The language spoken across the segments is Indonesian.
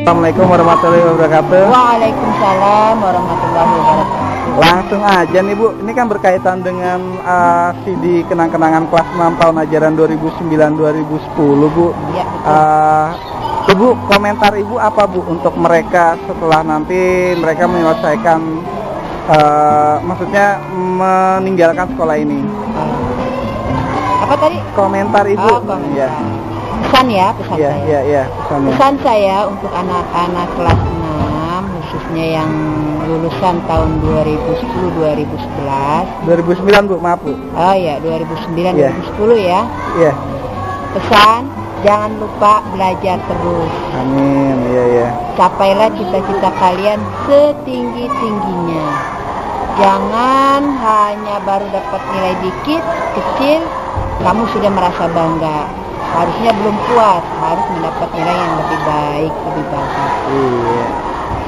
Assalamualaikum warahmatullahi wabarakatuh. Waalaikumsalam warahmatullahi wabarakatuh. Langsung aja nih Bu, ini kan berkaitan dengan CD kenang-kenangan kelas 6 tahun ajaran 2009-2010 Bu. Iya, Ibu, komentar Ibu apa Bu untuk mereka setelah nanti mereka menyelesaikan, maksudnya meninggalkan sekolah ini? Apa tadi? Komentar Ibu. Oh, komentar. Ya. Pesan ya, pesan Ya, saya. ya, ya, pesannya. Pesan saya untuk anak-anak kelas 6 khususnya yang lulusan tahun 2010-2011. 2009 Bu, maaf Bu. Oh ya, 2009 Ya. 2010 ya. Iya. Pesan, jangan lupa belajar terus. Amin. Iya, ya. Capailah cita-cita kalian setinggi-tingginya. Jangan hanya baru dapat nilai dikit, kecil, kamu sudah merasa bangga. Harusnya belum puas, harus mendapat nilai yang lebih baik, lebih bagus. Iya.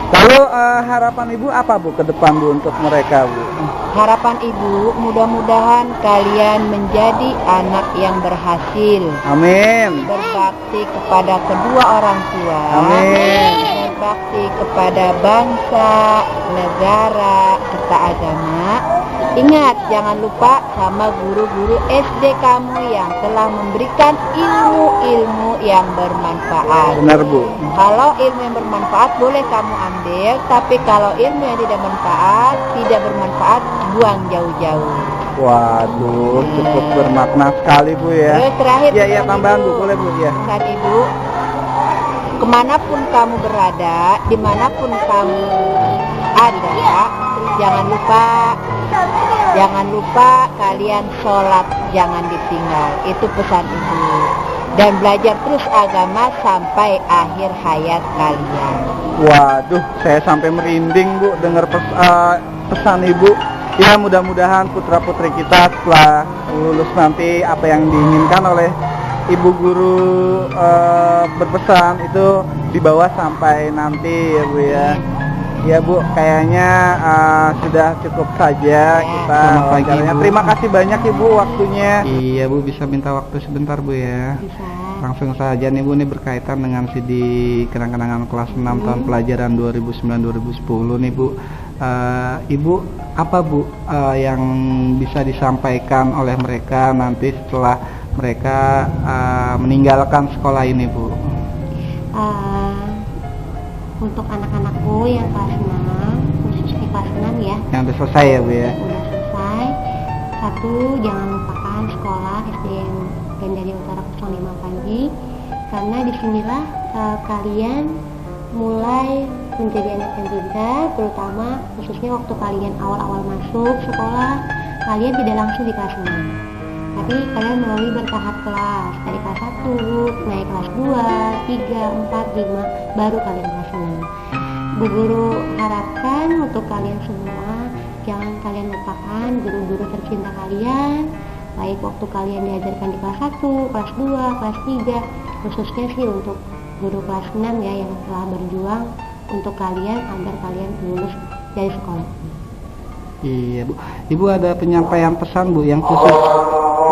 Lalu harapan Ibu apa Bu ke depan Bu untuk mereka Bu? Harapan Ibu, mudah-mudahan kalian menjadi anak yang berhasil. Amin. Berbakti kepada kedua orang tua. Amin. Berbakti kepada bangsa, negara, serta agama. Ingat, jangan lupa sama guru-guru SD kamu yang telah memberikan ilmu-ilmu yang bermanfaat. Benar Bu. Kalau ilmu yang bermanfaat boleh kamu ambil, tapi kalau ilmu yang tidak bermanfaat, buang jauh-jauh. Waduh, cukup bermakna sekali Bu ya. Terus terakhir, Iya, iya, tambahan Bu, boleh Bu ya. pesan Ibu, kemanapun kamu berada, dimanapun kamu ada, jangan lupa kalian sholat, jangan ditinggal. Itu pesan Ibu. Dan belajar terus agama sampai akhir hayat kalian. Waduh, saya sampai merinding Bu dengar pesan Ibu. Ya, mudah-mudahan putra-putri kita setelah lulus nanti apa yang diinginkan oleh Ibu guru berpesan itu dibawa sampai nanti ya Bu ya. Ya Bu, kayaknya sudah cukup saja kita wawancaranya. Terima kasih banyak Ibu waktunya. Iya Bu, bisa minta waktu sebentar Bu ya. Bisa. Langsung saja nih Bu, ini berkaitan dengan CD kenang-kenangan kelas 6 tahun pelajaran 2009-2010 nih Bu. Ibu, apa Bu yang bisa disampaikan oleh mereka nanti setelah mereka meninggalkan sekolah ini Bu? Untuk anak-anakku yang kelas 6, khususnya kelas 6 ya, Yang udah selesai ya Bu ya? udah selesai. Satu, jangan lupakan sekolah SDN Gandaria Utara 05 Panji, karena disinilah kalian mulai menjadi anak yang pintar, terutama khususnya waktu kalian awal-awal masuk sekolah, kalian tidak langsung di kelas 6, tapi kalian melalui bertahap kelas, dari kelas 1 naik kelas 2, 3, 4, 5, baru kalian kelas 6. Bu Guru harapkan untuk kalian semua, jangan kalian lupakan guru-guru tercinta kalian, baik waktu kalian diajarkan di kelas 1, kelas 2, kelas 3, khususnya sih untuk guru kelas 6 ya, yang telah berjuang untuk kalian agar kalian lulus dari sekolah. Iya Bu. Ibu ada penyampaian pesan Bu yang khusus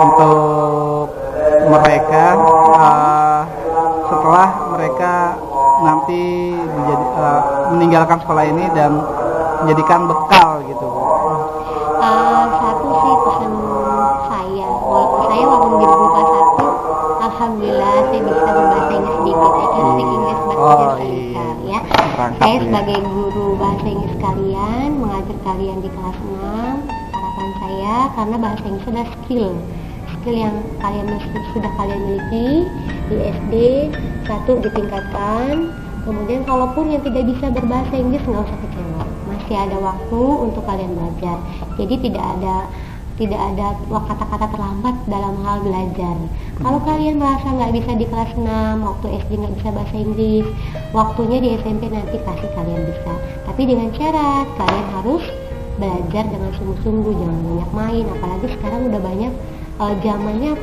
untuk mereka setelah mereka nanti meninggalkan sekolah ini dan menjadikan bekal gitu Bu. Satu sih pesan saya, walaupun di buku kelas 1, alhamdulillah saya bisa berbahasa Inggris sedikit, I can speak English but just a little ya. Saya sebagai guru bahasa Inggris kalian, mengajar kalian di kelas 6, harapan saya, karena bahasa Inggris adalah skill yang sudah kalian miliki di SD, satu ditingkatkan. Kemudian kalaupun yang tidak bisa berbahasa Inggris, nggak usah kecewa, masih ada waktu untuk kalian belajar. Jadi tidak ada kata-kata terlambat dalam hal belajar. Kalau kalian merasa nggak bisa di kelas 6, waktu SD nggak bisa bahasa Inggris, waktunya di SMP nanti pasti kalian bisa. Tapi dengan syarat kalian harus belajar dengan sungguh-sungguh, jangan banyak main. Apalagi sekarang udah banyak zamannya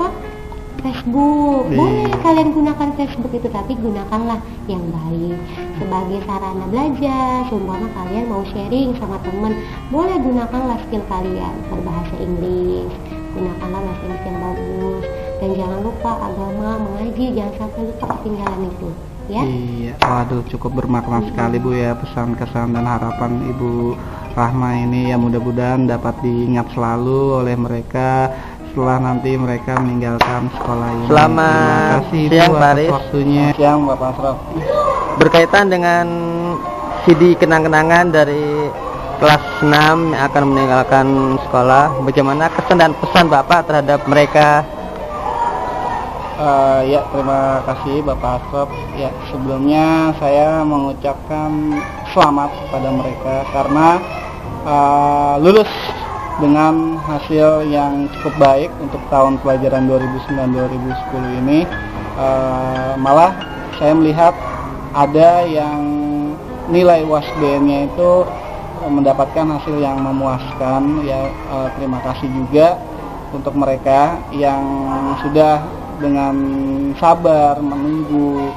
Facebook. Boleh kalian gunakan Facebook itu, tapi gunakanlah yang baik sebagai sarana belajar. Seumpama kalian mau sharing sama teman, boleh gunakanlah skill kalian berbahasa Inggris, gunakanlah bahasa Inggris yang bagus. Dan jangan lupa agama, mengaji, jangan sampai lupa ketinggalan itu. ya. Iya, waduh cukup bermakna sekali Bu ya, pesan kesan dan harapan Ibu Rahma ini ya, mudah-mudahan dapat diingat selalu oleh mereka setelah nanti mereka meninggalkan sekolah ini. Selamat Terima kasih siang, Bu Pak atas Aris. waktunya. Siang Bapak Asraf. Berkaitan dengan CD kenang-kenangan dari kelas 6 yang akan meninggalkan sekolah, bagaimana kesan dan pesan Bapak terhadap mereka? Ya, terima kasih Bapak Asraf. Ya, sebelumnya saya mengucapkan selamat kepada mereka karena lulus dengan hasil yang cukup baik untuk tahun pelajaran 2009-2010 ini. Malah saya melihat ada yang nilai UASBN-nya itu mendapatkan hasil yang memuaskan. Ya, terima kasih juga untuk mereka yang sudah dengan sabar menunggu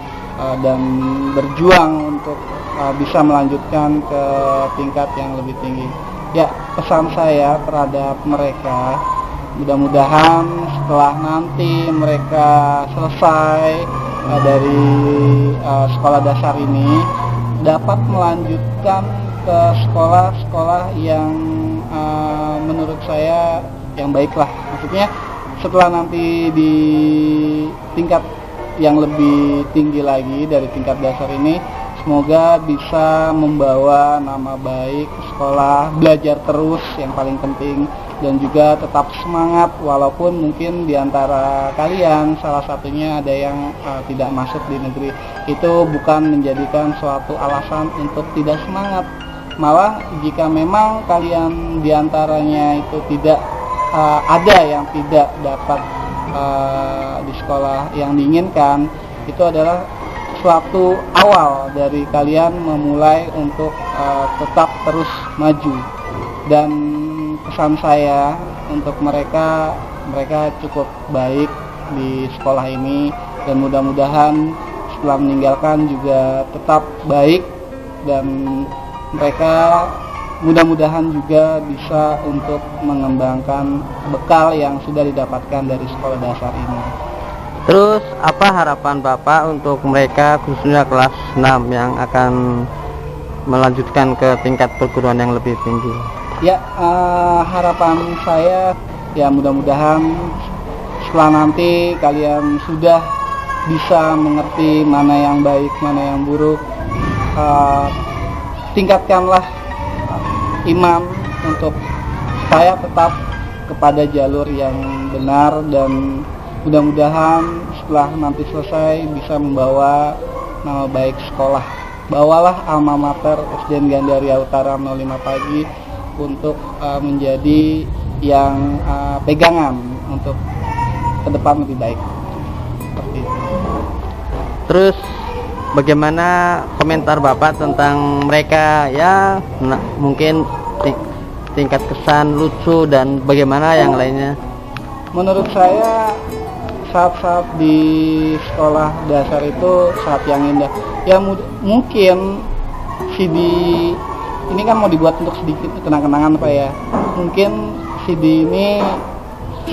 dan berjuang untuk bisa melanjutkan ke tingkat yang lebih tinggi. Ya, pesan saya terhadap mereka, mudah-mudahan setelah nanti mereka selesai dari sekolah dasar ini dapat melanjutkan ke sekolah-sekolah yang menurut saya yang baiklah. Maksudnya setelah nanti di tingkat yang lebih tinggi lagi dari tingkat dasar ini, semoga bisa membawa nama baik sekolah, belajar terus yang paling penting, dan juga tetap semangat walaupun mungkin diantara kalian salah satunya ada yang tidak masuk di negeri. Itu bukan menjadikan suatu alasan untuk tidak semangat. Malah jika memang kalian diantaranya itu tidak ada yang tidak dapat di sekolah yang diinginkan, itu adalah suatu awal dari kalian memulai untuk tetap terus maju. Dan pesan saya untuk mereka cukup baik di sekolah ini, dan mudah-mudahan setelah meninggalkan juga tetap baik, dan mereka mudah-mudahan juga bisa untuk mengembangkan bekal yang sudah didapatkan dari sekolah dasar ini. Terus apa harapan Bapak untuk mereka khususnya kelas 6 yang akan melanjutkan ke tingkat perguruan yang lebih tinggi? Ya, harapan saya ya mudah-mudahan setelah nanti kalian sudah bisa mengerti mana yang baik, mana yang buruk, tingkatkanlah iman untuk saya tetap kepada jalur yang benar, dan mudah-mudahan setelah nanti selesai bisa membawa nama baik sekolah. Bawalah alma mater SDN Gandaria Utara 05 Pagi untuk menjadi yang pegangan untuk ke depan lebih baik. Seperti itu. Terus bagaimana komentar Bapak tentang mereka ya, mungkin tingkat kesan, lucu, dan bagaimana yang lainnya? Menurut saya saat-saat di sekolah dasar itu saat yang indah. Ya mungkin CD ini kan mau dibuat untuk sedikit kenang-kenangan Pak ya. Mungkin CD ini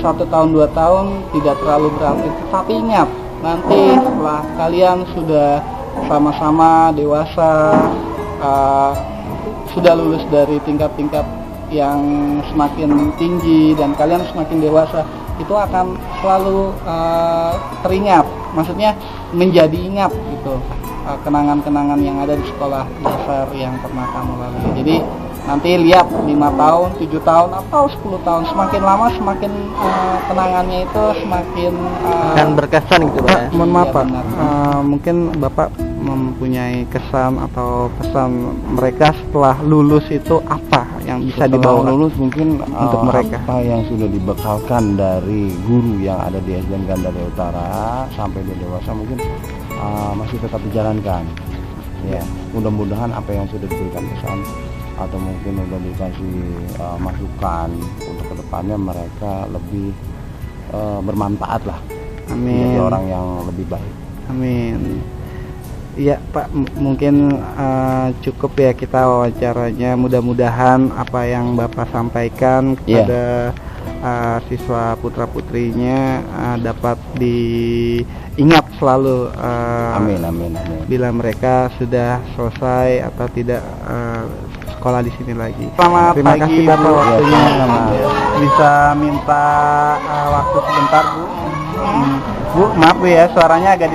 1 tahun 2 tahun tidak terlalu berarti, tetapi ingat nanti setelah kalian sudah sama-sama dewasa, sudah lulus dari tingkat-tingkat yang semakin tinggi dan kalian semakin dewasa, itu akan selalu teringat, maksudnya menjadi ingat gitu, kenangan-kenangan yang ada di sekolah dasar yang pernah kamu lalui. Jadi nanti lihat 5 tahun, 7 tahun atau 10 tahun, semakin lama semakin kenangannya itu semakin Akan berkesan gitu Pak ya? Mohon maaf Iya, Pak, benar. mungkin Bapak mempunyai kesan atau pesan mereka setelah lulus itu apa yang bisa Setelah dibawa lulus mungkin untuk mereka? apa yang sudah dibekalkan dari guru yang ada di SDN Gandaria Utara sampai dia dewasa mungkin masih tetap dijalankan. Ya, mudah-mudahan apa yang sudah diberikan pesan atau mungkin sudah dikasih masukan untuk kedepannya mereka lebih bermanfaat lah, Amin. menjadi orang yang lebih baik. Amin. Iya Pak, mungkin cukup ya kita wawancaranya. Mudah-mudahan apa yang Bapak sampaikan kepada siswa putra putrinya dapat diingat selalu. Amin. Bila mereka sudah selesai atau tidak sekolah di sini lagi. Selamat Terima pagi kasih, Bapak Bu. waktunya. Ya, Bisa minta waktu sebentar Bu. Bu, maaf Bu ya, suaranya agak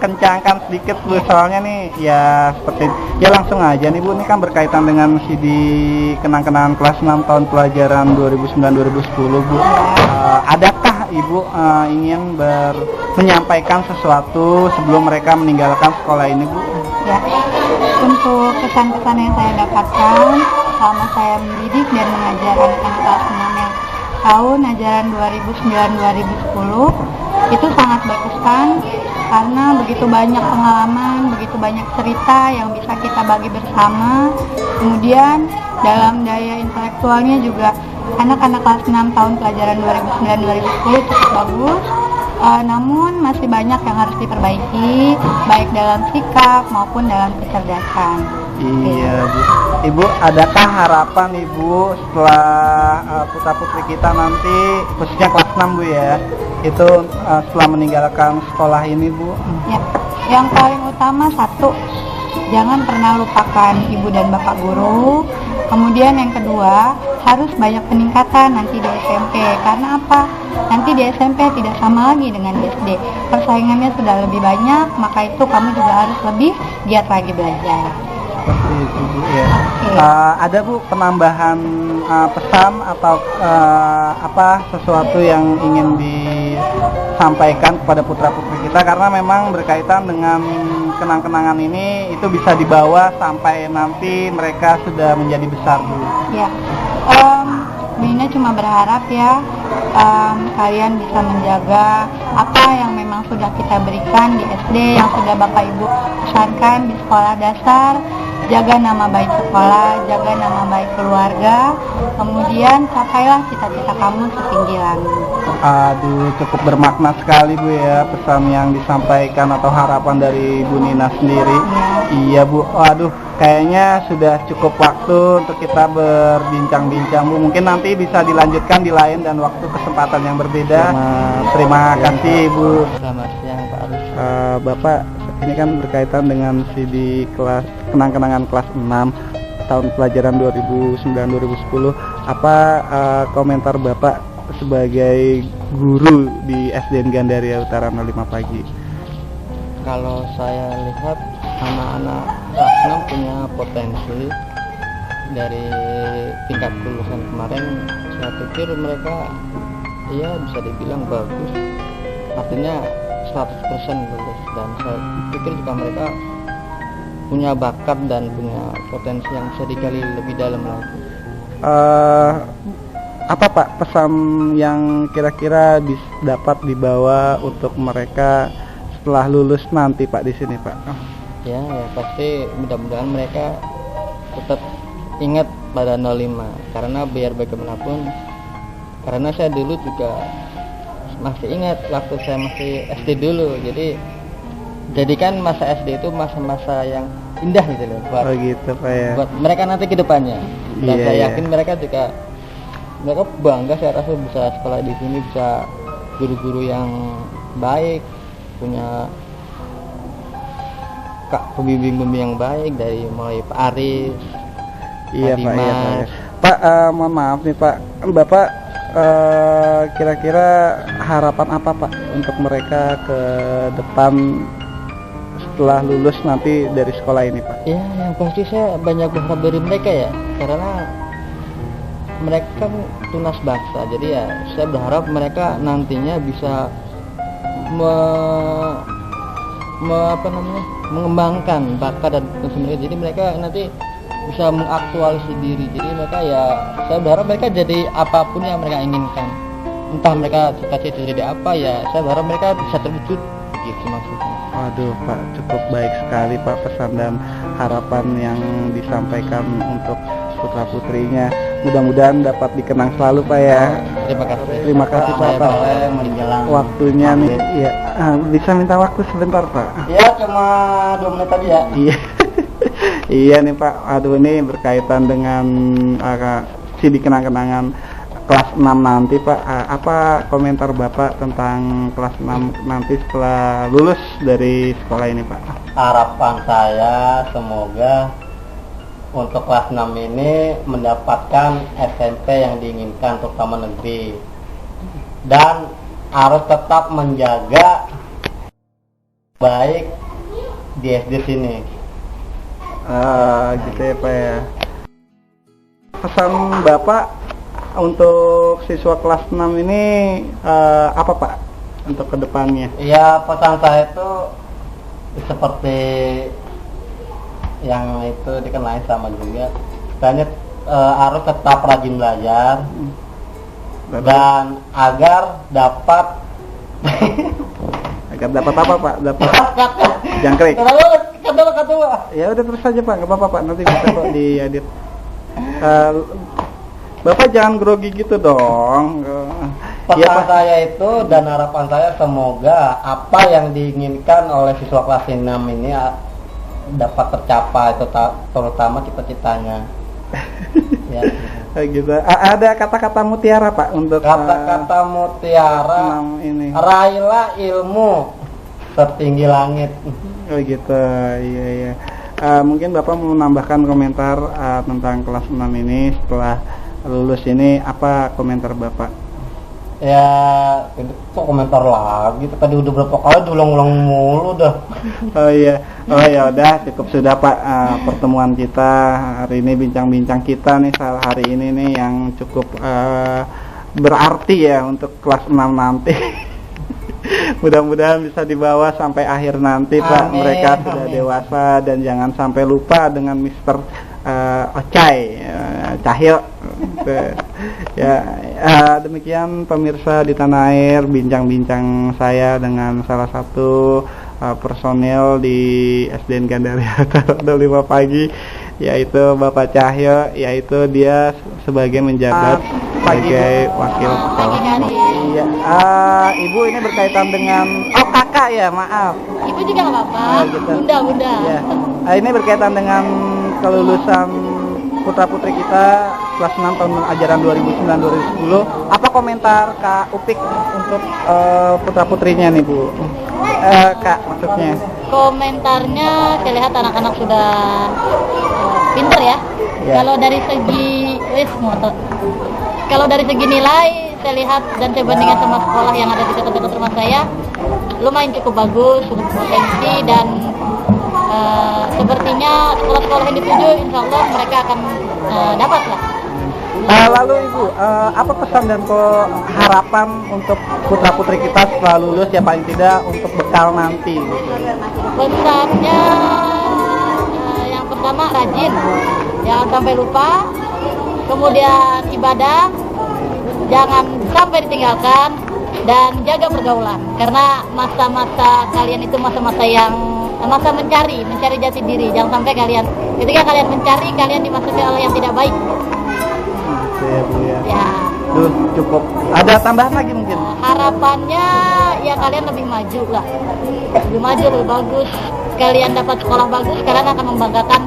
kencangkan sedikit Bu, soalnya nih ya seperti ya langsung aja nih Bu, ini kan berkaitan dengan CD kenang-kenangan kelas 6 tahun pelajaran 2009-2010 Bu. Adakah Ibu ingin menyampaikan sesuatu sebelum mereka meninggalkan sekolah ini Bu? Ya, untuk kesan-kesan yang saya dapatkan selama saya mendidik dan mengajar anak-anak kelas 6 yang tahun ajaran 2009-2010 itu sangat berkesan karena begitu banyak pengalaman, begitu banyak cerita yang bisa kita bagi bersama. Kemudian dalam daya intelektualnya juga anak-anak kelas 6 tahun pelajaran 2009-2010 cukup bagus. Namun masih banyak yang harus diperbaiki, baik dalam sikap maupun dalam kecerdasan. Iya Bu. Ibu, adakah harapan Ibu setelah putra-putri kita nanti, khususnya kelas 6 Bu ya, itu setelah meninggalkan sekolah ini Bu? Ya, yang paling utama satu, jangan pernah lupakan ibu dan bapak guru. Kemudian yang kedua, harus banyak peningkatan nanti di SMP. Karena apa? Nanti di SMP tidak sama lagi dengan di SD. Persaingannya sudah lebih banyak, maka itu kamu juga harus lebih giat lagi belajar. Seperti itu Bu ya. Ada Bu penambahan pesan atau sesuatu yang ingin disampaikan kepada putra-putri kita, karena memang berkaitan dengan kenang-kenangan ini itu bisa dibawa sampai nanti mereka sudah menjadi besar Bu. Ya, Bina cuma berharap ya kalian bisa menjaga apa yang memang sudah kita berikan di SD, yang sudah Bapak Ibu pesankan di sekolah dasar. Jaga nama baik sekolah, jaga nama baik keluarga, kemudian capailah cita-cita kamu setinggi langit. Aduh, cukup bermakna sekali Bu ya pesan yang disampaikan atau harapan dari Bu Nina sendiri. Iya Bu, aduh kayaknya sudah cukup waktu untuk kita berbincang-bincang Bu. Mungkin nanti bisa dilanjutkan di lain dan waktu kesempatan yang berbeda. Terima kasih Bu. Selamat siang Pak Arif. Bapak, ini kan berkaitan dengan CD kelas kenang-kenangan kelas 6 tahun pelajaran 2009-2010. Apa komentar Bapak sebagai guru di SDN Gandaria Utara 05 Pagi? Kalau saya lihat anak-anak kelas 6 punya potensi. Dari tingkat kelulusan kemarin saya pikir mereka ya bisa dibilang bagus, artinya 100% lulus, dan saya pikir juga mereka punya bakat dan punya potensi yang bisa digali lebih dalam lagi. Apa Pak pesan yang kira-kira dapat dibawa untuk mereka setelah lulus nanti Pak di sini Pak? Ya pasti mudah-mudahan mereka tetap ingat pada 05, karena biar bagaimanapun, karena saya dulu juga masih ingat waktu saya masih SD dulu, jadi kan masa SD itu masa-masa yang indah gitu loh buat, gitu Pak ya. Buat mereka nanti ke depannya. Dan Iya, saya iya. yakin mereka bangga, saya rasa bisa sekolah di sini, bisa guru-guru yang baik, punya pembimbing-pembimbing yang baik dari mulai Pak Aris. Iya Pak, Dimas. iya Pak. Ya. Pak, mohon maaf nih Pak, Bapak kira-kira harapan apa Pak untuk mereka ke depan setelah lulus nanti dari sekolah ini Pak? Ya, yang pasti saya banyak berharap dari mereka ya, karena mereka kan tunas bangsa. Jadi ya saya berharap mereka nantinya bisa mengembangkan bakat dan potensi mereka. Jadi mereka nanti bisa mengaktualisasi diri. Jadi mereka ya, saya berharap mereka jadi apapun yang mereka inginkan. Entah mereka cita-cita jadi apa, ya saya berharap mereka bisa terwujud. Begitu maksudnya. Waduh Pak, cukup baik sekali Pak pesan dan harapan yang disampaikan untuk putra-putrinya. Mudah-mudahan dapat dikenang selalu Pak ya. Terima kasih. terima kasih Pak atas menjelang waktunya nih. Iya, bisa minta waktu sebentar Pak? Ya cuma 2 menit tadi ya. Iya. Iya nih Pak. Aduh, ini berkaitan dengan CD kenang-kenangan kelas 6 nanti Pak. Apa komentar Bapak tentang kelas 6 nanti setelah lulus dari sekolah ini Pak? Harapan saya semoga untuk kelas 6 ini mendapatkan SMP yang diinginkan, terutama negeri, dan harus tetap menjaga baik di SD sini. Gitu ya Pak ya. Pesan Bapak untuk siswa kelas 6 ini apa Pak untuk kedepannya? Ya, pesan saya itu seperti yang itu dikenai sama juga, katanya harus tetap rajin belajar dan agar dapat apa Pak? Dapat jangkrik. Kata. Ya udah terus saja Pak, nggak apa-apa Pak, nanti bisa kok diedit. Bapak jangan grogi gitu dong. Pesan Ya, Pak. saya itu dan harapan saya semoga apa yang diinginkan oleh siswa kelas 6 ini dapat tercapai, terutama cita-citanya. Ya. Gitu. Ada kata-kata mutiara Pak untuk Kata-kata mutiara, 6 ini. raihlah ilmu setinggi langit. Oh gitu, iya. Mungkin Bapak mau menambahkan komentar tentang kelas 6 ini setelah lulus ini, apa komentar Bapak? Ya, kok komentar lagi? Tadi udah berapa kali diulang-ulang mulu dah. Oh ya udah cukup sudah Pak, pertemuan kita hari ini, bincang-bincang kita nih hari ini nih yang cukup berarti ya untuk kelas 6 nanti. Mudah-mudahan bisa dibawa sampai akhir nanti Pak. Amin, Mereka sudah amin. dewasa dan jangan sampai lupa dengan Mr. Ocai Cahyo. Ya, demikian pemirsa di tanah air, bincang-bincang saya dengan salah satu personel di SDN Gandaria 05 pagi, yaitu Bapak Cahyo, yaitu dia sebagai menjabat sebagai wakil kepala sekolah. Iya, Ibu ini berkaitan dengan kakak ya, maaf. Ibu juga nggak apa-apa. Gitu. Bunda. Ya. Ini berkaitan dengan kelulusan putra-putri kita kelas 6 tahun ajaran 2009-2010. Apa komentar Kak Upik untuk putra-putrinya nih Bu? Kak maksudnya. Komentarnya saya lihat anak-anak sudah pinter ya. Ya. Kalau dari segi nilai saya lihat dan saya bandingkan sama sekolah yang ada di dekat-dekat rumah saya, lumayan cukup bagus, cukup potensi, dan sepertinya sekolah-sekolah yang dituju insya Allah mereka akan dapat lah. Lalu Ibu, apa pesan dan harapan untuk putra-putri kita setelah lulus ya, paling tidak untuk bekal nanti? Pesannya yang pertama rajin, jangan sampai lupa, kemudian ibadah jangan sampai ditinggalkan, dan jaga pergaulan, karena masa-masa kalian itu masa-masa yang masa mencari jati diri. Jangan sampai ketika kalian mencari, kalian dimasuki oleh yang tidak baik. Ya, Bu, ya. Ya, Cukup. Ada tambahan lagi mungkin? harapannya ya kalian lebih maju lah, lebih maju, lebih bagus. Kalian dapat sekolah bagus, kalian akan membanggakan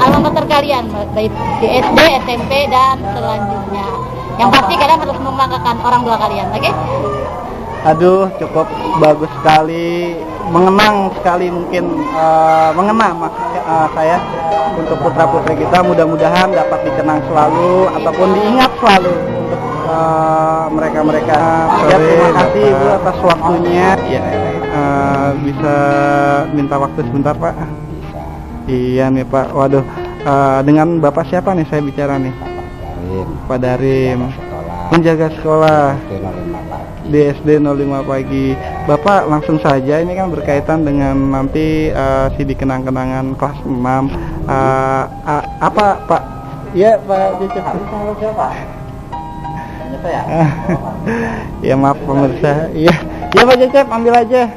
alma mater kalian, baik di SD, SMP, dan selanjutnya. Yang pasti kalian harus membanggakan orang tua kalian, oke? Aduh, cukup bagus sekali, mengenang sekali mungkin, saya untuk putra-putri kita, mudah-mudahan dapat dikenang selalu ataupun diingat selalu untuk mereka-mereka. Ya, terima kasih Ibu atas waktunya. Ya, bisa minta waktu sebentar Pak? Iya nih Pak, waduh, dengan Bapak siapa nih saya bicara nih? Pak Darim, menjaga sekolah di SD 05 pagi. Bapak langsung saja, ini kan berkaitan dengan nanti CD kenang-kenangan kelas 6. Apa Pak? Iya Pak Cecep. Siapa? Ya. Ya maaf pemirsa. Iya Pak Cecep, ambil aja.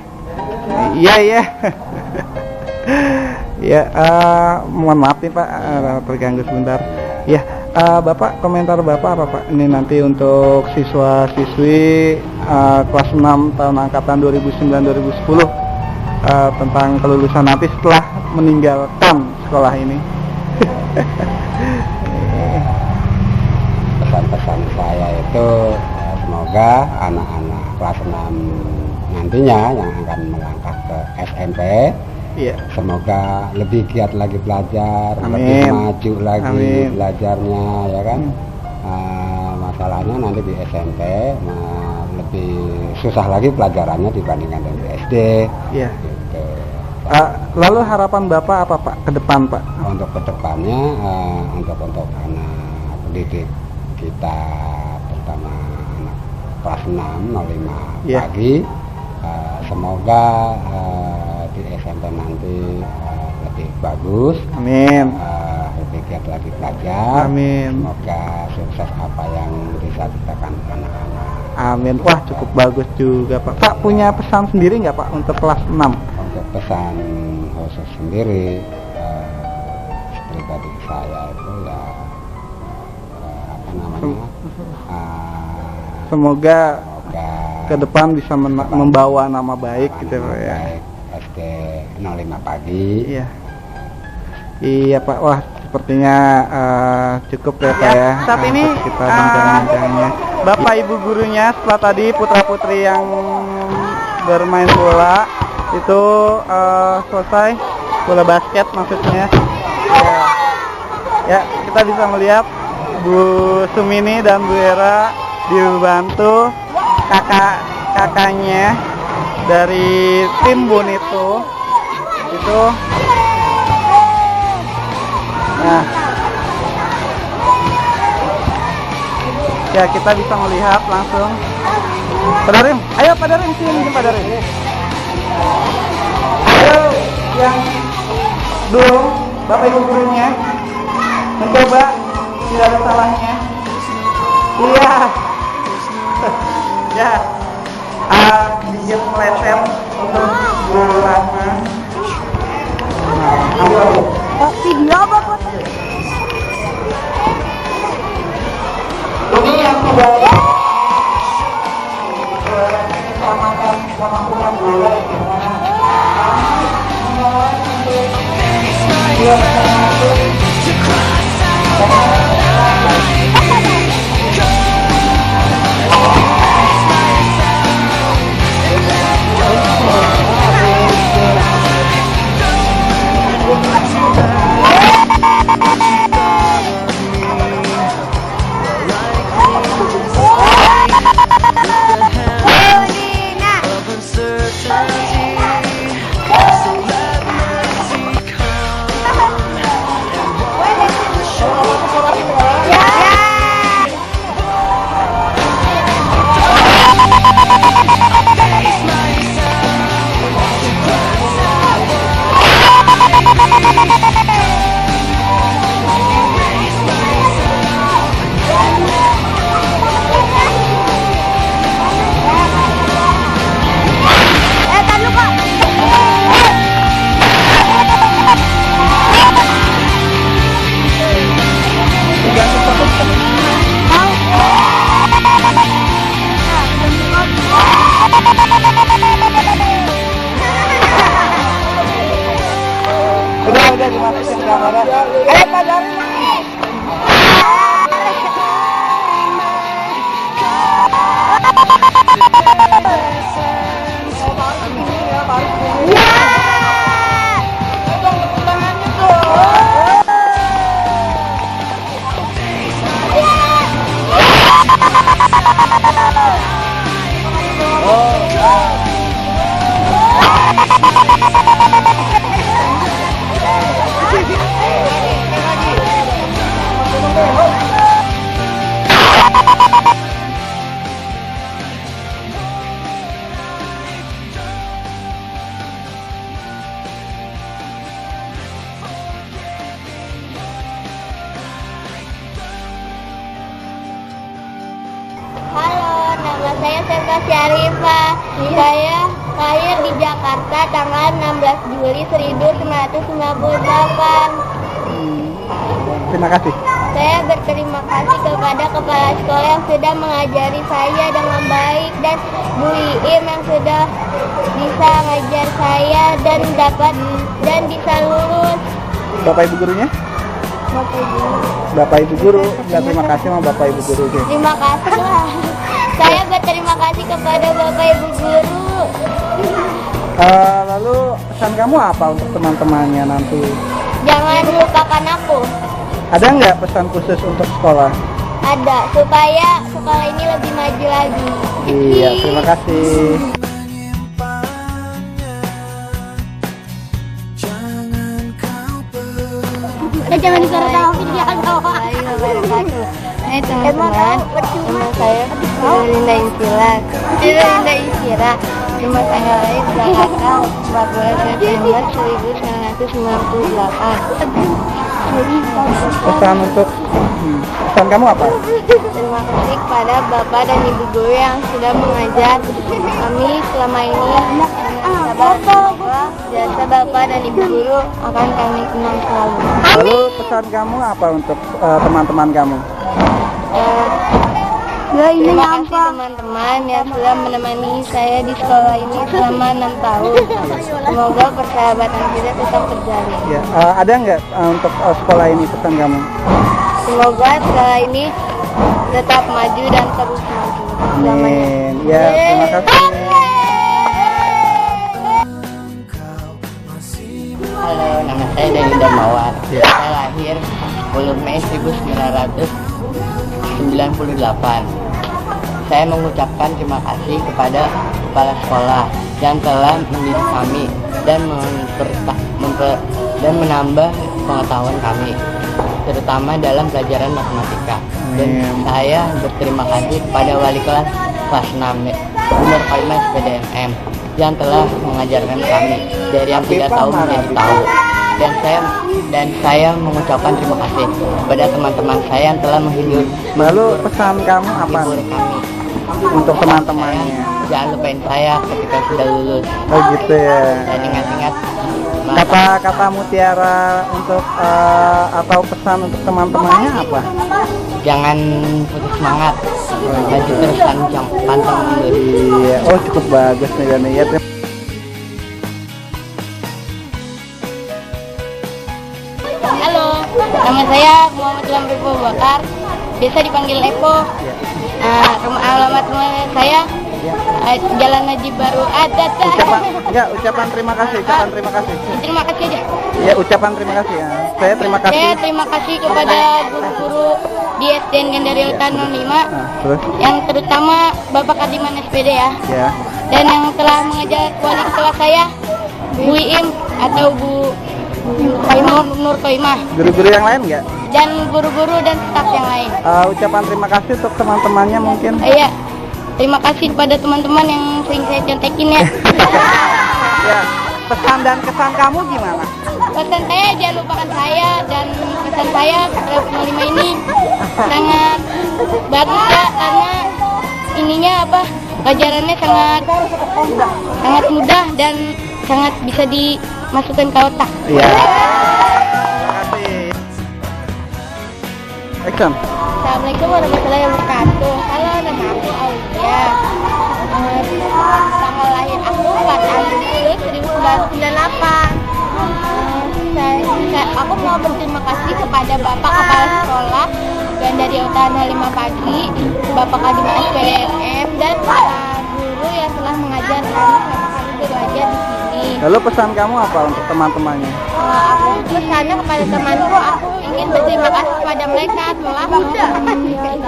Iya. Ya, mohon maaf nih Pak, terganggu sebentar. Ya, Bapak, komentar Bapak apa Pak? Ini nanti untuk siswa-siswi kelas 6 tahun angkatan 2009-2010 tentang kelulusan nanti setelah meninggalkan sekolah ini. Pesan-pesan saya itu semoga anak-anak kelas 6 nantinya yang akan melangkah ke SMP, semoga lebih giat lagi belajar, lebih maju lagi belajarnya, ya kan. Masalahnya nanti di SMP lebih susah lagi pelajarannya dibandingkan dengan di SD. Gitu. Lalu harapan Bapak apa Pak ke depan Pak? Untuk kedepannya, untuk anak pendidik kita, terutama anak kelas 6 05 pagi, semoga di SMP nanti lebih bagus. Amin. Lebih giat lagi belajar. Amin. Semoga sukses apa yang dicita-citakan anak-anak. Amin. Wah, cukup bagus juga Pak. Pak punya pesan sendiri nggak Pak untuk kelas 6? Untuk pesan khusus sendiri, pribadi saya itu ya apa namanya? Semoga ke depan bisa membawa nama baik gitu Pak ya. SD 05 pagi. Iya Pak, wah sepertinya cukup ya Pak ya. Saat ini kita bincang-bincangnya. Bapak Ibu gurunya setelah tadi putra-putri yang bermain bola itu selesai, bola basket maksudnya. Ya, kita bisa melihat Bu Sumini dan Bu Era dibantu kakaknya dari tim Bonito itu. Nah, ya kita bisa melihat langsung. Pak Darim, ayo Pak Darim sini Pak Darim. Ayo yang dulu Bapak Ibu gurunya mencoba, tidak ada salahnya. Iya. Ya. Digit meleset untuk bolanya. Video apa Pak? Ini yang sudah sama bola udah dimasukin kamera. Ayo Pak Darim. Halo, nama saya Senta Syarifah. Saya lahir di Jakarta tanggal 16 Juli 1998. Terima kasih. Saya berterima kasih kepada kepala sekolah yang sudah mengajari saya dengan baik, dan Bu Iim yang sudah bisa mengajar saya dan bisa lulus. Bapak Ibu gurunya? Bapak Ibu guru, ya, terima kasih sama Bapak Ibu guru. Terima kasih lah. Saya berterima kasih kepada Bapak Ibu guru. Lalu pesan kamu apa untuk teman-temannya nanti? Jangan lupakan aku. Ada nggak pesan khusus untuk sekolah? Ada, supaya sekolah ini lebih maju lagi. Iya, terima kasih. Jangan dikatakan video tawa. Hai teman-teman, nama saya Linda Insira. Nama saya lahir Jakarta 14 September 1998. Pesan kamu apa? Terima kasih kepada Bapak dan Ibu guru yang sudah mengajar kami selama ini. Jasa Bapak dan Ibu guru akan kami kenang selalu. Lalu pesan kamu apa untuk teman-teman kamu? Terima kasih teman-teman yang sudah menemani saya di sekolah ini selama 6 tahun. Semoga persahabatan kita tetap terjalin. Ya, ada nggak untuk sekolah ini pesan kamu? Semoga sekolah ini tetap maju dan terus maju. Amin. Ya, terima kasih. Halo, nama saya Denny Darmawan. Saya lahir 10 Mei 1998. Saya mengucapkan terima kasih kepada kepala sekolah yang telah mendidik kami dan menambah pengetahuan kami, terutama dalam pelajaran matematika. Dan saya berterima kasih kepada wali kelas 6 Nur Qaimah SPDMM yang telah mengajarkan kami dari yang tidak tahu menjadi tahu. Dan saya mengucapkan terima kasih kepada teman-teman saya yang telah menghibur. Lalu pesan kamu apa nih untuk teman-temannya? Jangan lupain saya ketika sudah lulus. Oh gitu ya. Dan ingat-ingat Kata-kata mutiara untuk atau pesan untuk teman-temannya apa? jangan putus semangat, maju terus pantang mundur. Iya, oh cukup bagus nih Gani ya. Halo, nama saya Muhammad Ilham Ripo Bakar, biasa dipanggil Epo. Alamat rumah saya Jalan Najib Baru. Ucapan terima kasih, Terima kasih aja. Ya, ucapan terima kasih ya. Saya terima kasih. Saya terima kasih kepada guru-guru di SDN Gandaria Utara 05. Terus? Yang terutama Bapak Kadiman SPD ya. Ya. Dan yang telah mengajar wali kelas saya Bu Iim atau Bu Nur Qaimah. Guru-guru yang lain nggak? Dan guru-guru dan staf yang lain. Ucapan terima kasih untuk teman-temannya mungkin. Iya. Terima kasih kepada teman-teman yang sering saya contekin ya. Ya. Pesan dan kesan kamu gimana? Pesan saya jangan lupakan saya, dan pesan saya pada 05 ini sangat bagus ya, karena ininya pelajarannya sangat mudah dan sangat bisa dimasukkan ke otak. Iya. Terima kasih. Action. Assalamualaikum warahmatullahi wabarakatuh. Halo, nama aku Aulia. Tanggal lahir aku 4 Agustus 1998. Aku mau berterima kasih kepada Bapak Kepala Sekolah Gandaria Utara 05 Pagi, Bapak Kadiman SPDMM, dan para guru yang telah mengajar kami selama kami belajar di sini. Lalu pesan kamu apa untuk teman-temannya? Aku pesannya kepada temanku, aku ingin berterima kasih kepada mereka telah membimbing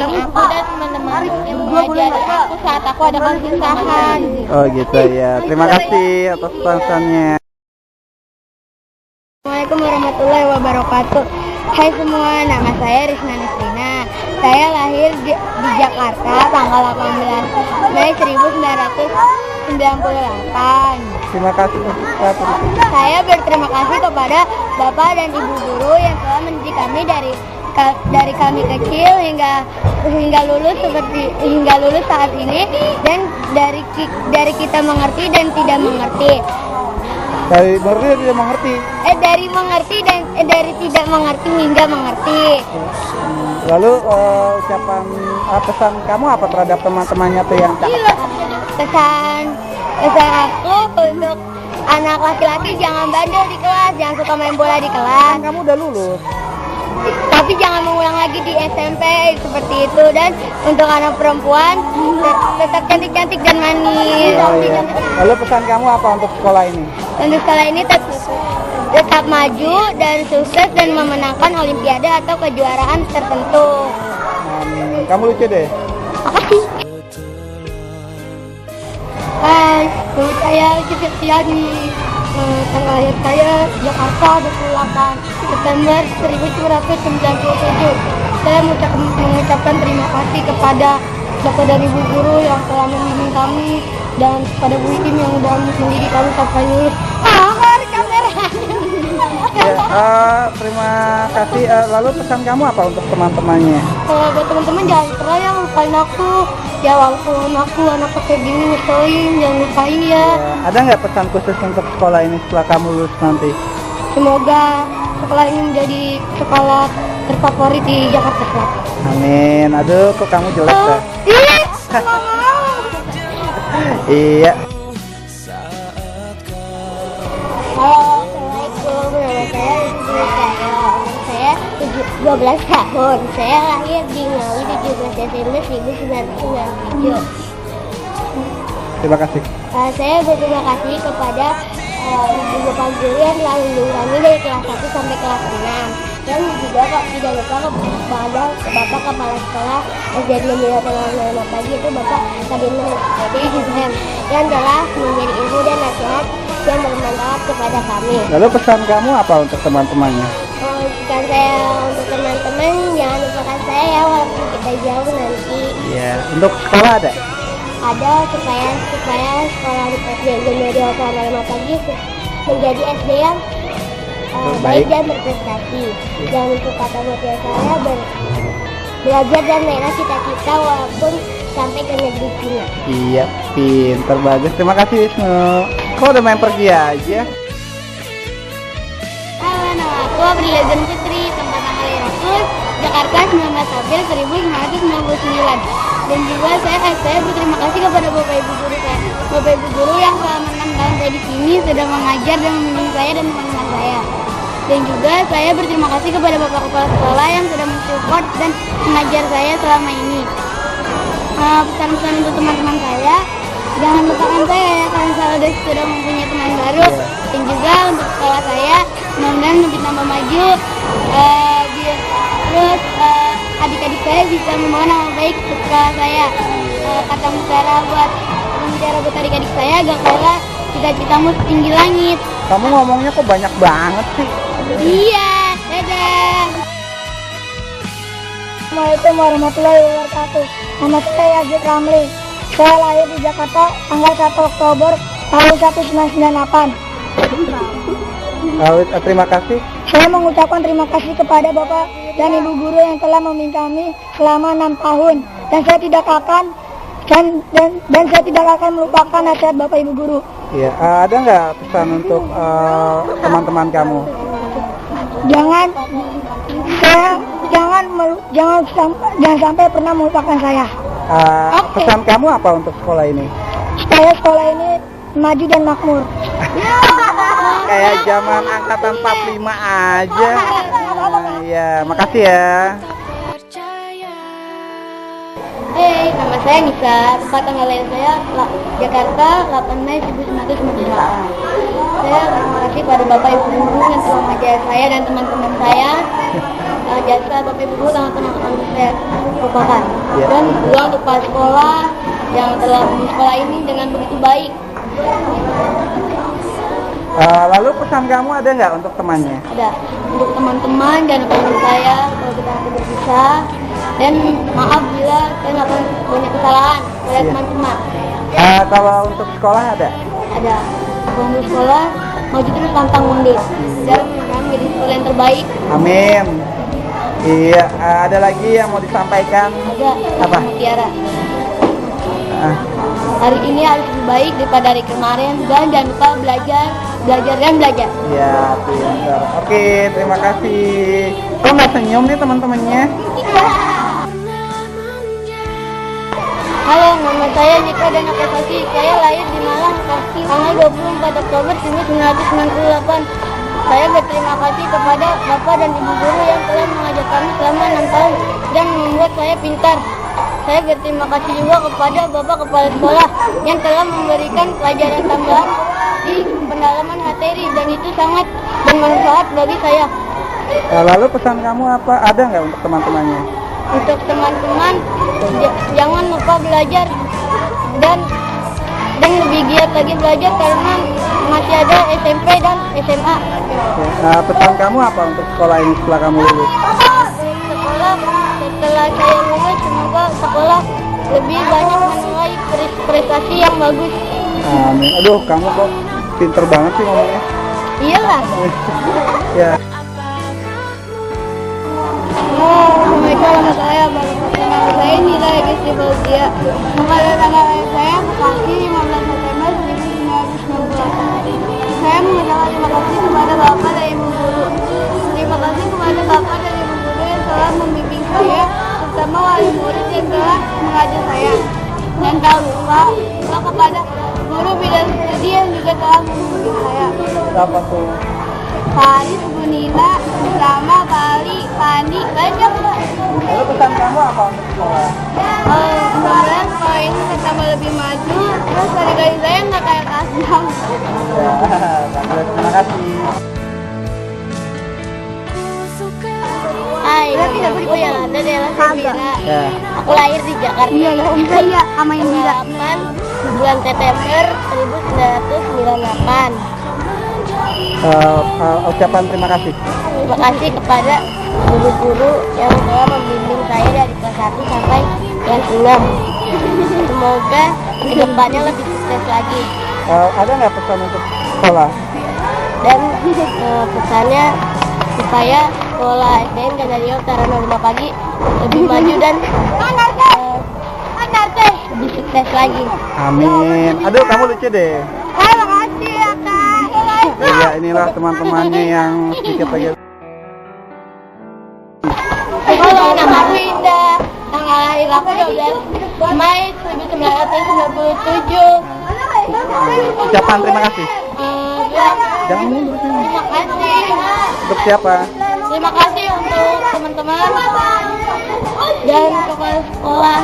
aku dan teman-teman yang mengajari aku saat aku ada kesusahan. Oh gitu ya. Terima kasih atas pesannya. Assalamualaikum warahmatullahi wabarakatuh. Hai semua, nama saya Rizna Nisrina. Saya lahir di Jakarta tanggal 18 Mei 1998. Terima kasih. Saya berterima kasih kepada Bapak dan Ibu guru yang telah mendidik kami dari kami kecil hingga lulus saat ini, dan dari kita mengerti dan tidak mengerti. Dari mengerti atau tidak mengerti? Dari mengerti dan dari tidak mengerti hingga mengerti. Lalu ucapan pesan kamu apa terhadap teman-temannya tuh yang cakep? Pesan aku untuk anak laki-laki jangan bandel di kelas, jangan suka main bola di kelas. Kan kamu udah lulus. Tapi jangan mengulang lagi di SMP seperti itu. Dan untuk anak perempuan tetap cantik-cantik dan manis. Oh, iya. Lalu pesan kamu apa untuk sekolah ini? Untuk sekolah ini tetap maju dan sukses dan memenangkan olimpiade atau kejuaraan tertentu. Kamu lucu deh. Makasih. Menurut saya Uci Septiani, tanggal lahir saya Jakarta 28 September 1997. Saya mengucapkan terima kasih kepada Bapak dan Ibu guru yang telah membimbing kami dan kepada Bu Ikim yang sudah mendidik kami sampai lulus. Kameranya. Terima kasih. Lalu pesan kamu apa untuk teman-temannya? Buat teman-teman jangan pernah yang lupain aku. Ya walaupun aku anak kayak gini ngeselin, jangan lupain ya. Ada nggak pesan khusus untuk sekolah ini setelah kamu lulus nanti? Semoga sekolah ini menjadi sekolah terfavorit di Jakarta Selatan. Amin. Aduh, kok kamu jelek dah? Iya. Assalamualaikum, nama saya umur saya 12 tahun. Saya lahir di Ngawi 17 Desember 1997. Terima kasih. Saya berterima kasih kepada ibu bapak guru yang telah membimbing kami dari kelas 1 sampai kelas 6. Dan juga tidak lupa kepada Bapak Kepala Sekolah SD Negeri Tengah Pagi itu Bapak Kabinur SPD Juzhem yang telah memberi ilmu dan nasihat yang bermanfaat kepada kami. Lalu pesan kamu apa untuk teman-temannya? Pesan saya untuk teman-teman jangan lupakan saya ya walaupun kita jauh nanti. Iya. Untuk sekolah ada? Ada supaya sekolah di SD Negeri Tengah Pagi menjadi SD yang baik dan berprestasi. Dan untuk kata motivasi saya belajar dan meraih cita-cita walaupun sampai ke negeri Cina. Iya, pinter bagus. Terima kasih Wisnu. Kok udah main pergi aja? Halo, nama aku Aprilia Zen Putri, tempat tanggal lahir aku Jakarta 19 April 1999. Dan juga saya berterima kasih kepada Bapak Ibu guru yang selama 6 tahun saya di sini sudah mengajar dan membimbing saya dan teman-teman saya. Dan juga saya berterima kasih kepada Bapak Kepala Sekolah yang sudah mensupport dan mengajar saya selama ini. Pesan-pesan untuk teman-teman saya, jangan lupakan saya ya karena saya sudah mempunyai teman baru. Dan juga untuk sekolah saya, mudah-mudahan lebih tambah maju. Terus adik-adik saya bisa membawa nama baik ke sekolah saya. Kata mutiara buat adik-adik saya, gak kalah cita-citamu setinggi langit. Kamu ngomongnya kok banyak banget sih? Iya, dadah. Assalamualaikum warahmatullahi wabarakatuh. Nama saya Yazid Ramli. Saya lahir di Jakarta tanggal 1 Oktober tahun 1998. Terima kasih. Saya mengucapkan terima kasih kepada Bapak dan Ibu guru yang telah membimbing kami selama 6 tahun. Dan saya tidak akan melupakan nasihat Bapak Ibu guru. Iya, ada nggak pesan untuk teman-teman kamu? Jangan sampai pernah melupakan saya. Pesan kamu apa untuk sekolah ini? Supaya sekolah ini maju dan makmur. Kayak zaman angkatan 45 aja. Iya, makasih ya. Hey, nama saya Nisa, tempat tanggal lahir saya Jakarta 8 Mei 1998. Saya terima kasih pada Bapak Ibu guru yang telah mengajar saya dan teman-teman saya. Jasa Bapak Ibu guru sangat saya lupakan. Dan juga untuk kepala sekolah yang telah membimbing sekolah ini dengan begitu baik. Lalu pesan kamu ada nggak untuk temannya? Ada untuk teman-teman dan teman saya kalau kita nanti berpisah. Dan maaf bila saya melakukan banyak kesalahan oleh teman-teman. Kalau untuk sekolah ada? Ada. Untuk sekolah maju terus pantang mundur dan menjadi sekolah yang terbaik. Amin. Iya. Ada lagi yang mau disampaikan? Ada. Apa? Tiara. hari ini harus lebih baik daripada hari kemarin, dan jangan lupa belajar dan belajar. Ya, pintar. Oke, terima kasih. Kok nggak senyum nih teman-temannya? Halo, nama saya Jika dan Akasasi. Saya lahir di Malang tanggal 24 Oktober 1998. Saya berterima kasih kepada Bapak dan Ibu guru yang telah mengajar kami selama 6 tahun dan membuat saya pintar. Saya berterima kasih juga kepada Bapak Kepala Sekolah yang telah memberikan pelajaran tambahan di pendalaman materi, dan itu sangat bermanfaat bagi saya. Lalu pesan kamu apa? Ada nggak untuk teman-temannya? Untuk teman-teman, jangan lupa belajar dan lebih giat lagi belajar karena masih ada SMP dan SMA. Nah, pesan kamu apa untuk sekolah ini setelah kamu lulus? Setelah saya lulus, semoga sekolah lebih banyak menuai prestasi yang bagus. Amin. Aduh, kamu kok pinter banget sih ngomongnya. Iyalah. Ya. Assalamualaikum warahmatullahi wabarakatuh. Nama saya Nila Egesi Bahagia. Kepada tanggal lahir saya Bekasi 15 September 1998. Saya mengucapkan terima kasih kepada Bapak dan Ibu guru. Terima kasih kepada Bapak dan Ibu guru yang telah membimbing saya, terutama wali murid yang telah mengajar saya. Dan tak lupa kepada guru bidang studi yang juga telah membimbing saya. Siapa tuh? Faris, Bu Nila, Rama, Bali, Pandi, banyak. Lalu pesan kamu apa untuk sekolah? Semoga sekolah ini tambah lebih maju, terus adik-adik saya nggak kayak Kasam. Ya, bagus. Terima kasih. Hai, aku yang ada adalah Sabira. Ya. Aku lahir di Jakarta. Iya, sama Indira. 8 bulan September 1998. Ucapan terima kasih. Terima kasih kepada guru-guru yang telah membimbing saya dari kelas 1 sampai kelas 6. Semoga kedepannya lebih sukses lagi. Ada nggak pesan untuk sekolah? Dan pesannya supaya sekolah SDN Gandaria Utara 05 Pagi lebih maju dan lebih sukses lagi. Amin. Aduh, kamu lucu deh. Terima kasih ya Kak. Ya, inilah teman-temannya yang sedikit lagi. Halo, nama aku Indah. Tanggal lahir aku 12 Mei 1997. Ucapan terima kasih. Jangan mundur sini. Terima kasih. Untuk siapa? Terima kasih untuk teman-teman dan kepala sekolah.